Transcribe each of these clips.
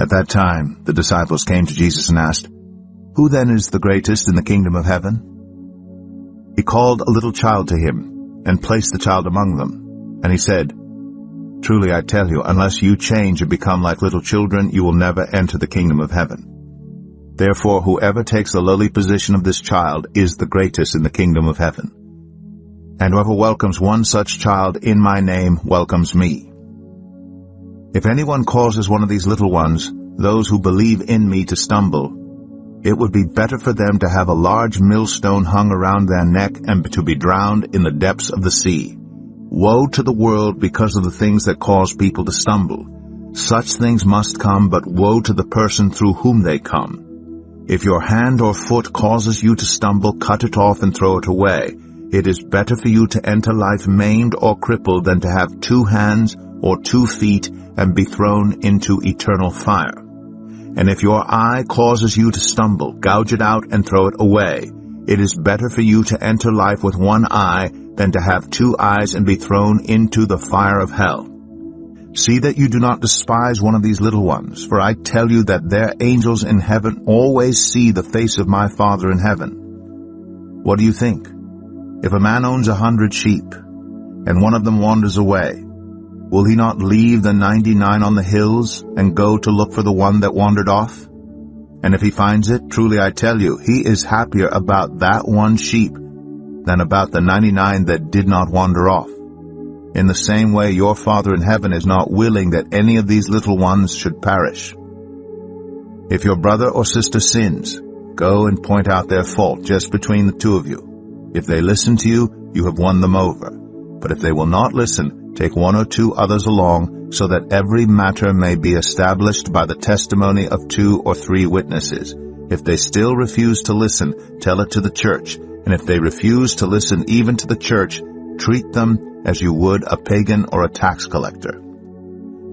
At that time, the disciples came to Jesus and asked, "Who then is the greatest in the kingdom of heaven?" He called a little child to him and placed the child among them. And he said, "Truly I tell you, unless you change and become like little children, you will never enter the kingdom of heaven. Therefore, whoever takes the lowly position of this child is the greatest in the kingdom of heaven. And whoever welcomes one such child in my name welcomes me. If anyone causes one of these little ones, those who believe in me, to stumble, it would be better for them to have a large millstone hung around their neck and to be drowned in the depths of the sea. Woe to the world because of the things that cause people to stumble. Such things must come, but woe to the person through whom they come. If your hand or foot causes you to stumble, cut it off and throw it away. It is better for you to enter life maimed or crippled than to have 2 hands or 2 feet and be thrown into eternal fire. And if your eye causes you to stumble, gouge it out and throw it away. It is better for you to enter life with 1 eye than to have 2 eyes and be thrown into the fire of hell. See that you do not despise one of these little ones, for I tell you that their angels in heaven always see the face of my Father in heaven. What do you think? If a man owns 100 sheep, and one of them wanders away, will he not leave the 99 on the hills and go to look for the one that wandered off? And if he finds it, truly I tell you, he is happier about that one sheep than about the 99 that did not wander off. In the same way, your Father in heaven is not willing that any of these little ones should perish. If your brother or sister sins, go and point out their fault just between the 2 of you. If they listen to you, you have won them over. But if they will not listen, take 1 or 2 others along, so that every matter may be established by the testimony of 2 or 3 witnesses. If they still refuse to listen, tell it to the church. And if they refuse to listen even to the church, treat them as you would a pagan or a tax collector.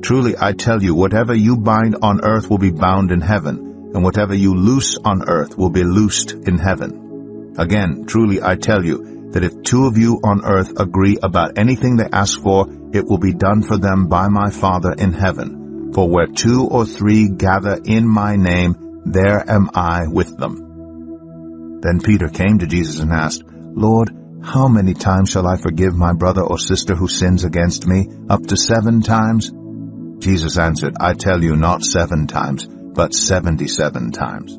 Truly I tell you, whatever you bind on earth will be bound in heaven, and whatever you loose on earth will be loosed in heaven. Again, truly I tell you, that if 2 of you on earth agree about anything they ask for, it will be done for them by my Father in heaven. For where 2 or 3 gather in my name, there am I with them. Then Peter came to Jesus and asked, Lord, how many times shall I forgive my brother or sister who sins against me? Up to 7 times? Jesus answered, I tell you, not 7 times, but 77 times.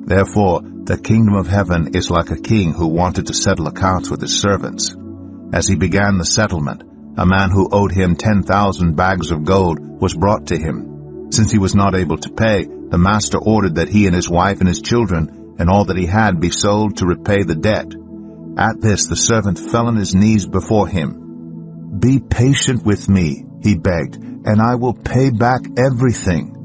Therefore, the kingdom of heaven is like a king who wanted to settle accounts with his servants. As he began the settlement, a man who owed him 10,000 bags of gold was brought to him. Since he was not able to pay, the master ordered that he and his wife and his children and all that he had be sold to repay the debt. At this, the servant fell on his knees before him. Be patient with me, he begged, and I will pay back everything.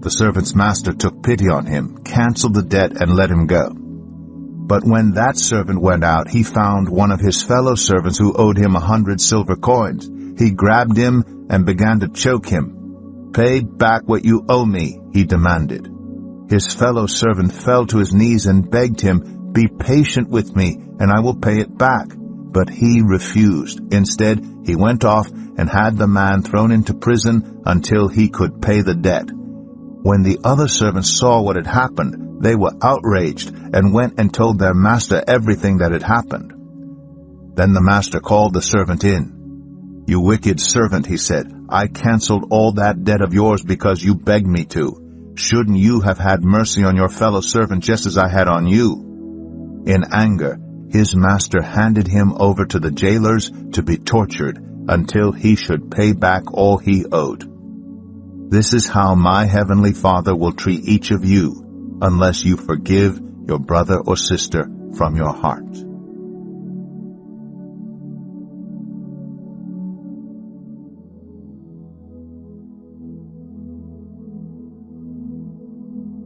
The servant's master took pity on him, canceled the debt, and let him go. But when that servant went out, he found one of his fellow servants who owed him 100 silver coins. He grabbed him and began to choke him. Pay back what you owe me, he demanded. His fellow servant fell to his knees and begged him, Be patient with me, and I will pay it back. But he refused. Instead, he went off and had the man thrown into prison until he could pay the debt. When the other servants saw what had happened, they were outraged and went and told their master everything that had happened. Then the master called the servant in. You wicked servant, he said, I canceled all that debt of yours because you begged me to. Shouldn't you have had mercy on your fellow servant just as I had on you? In anger, his master handed him over to the jailers to be tortured until he should pay back all he owed. This is how my heavenly Father will treat each of you, unless you forgive your brother or sister from your heart.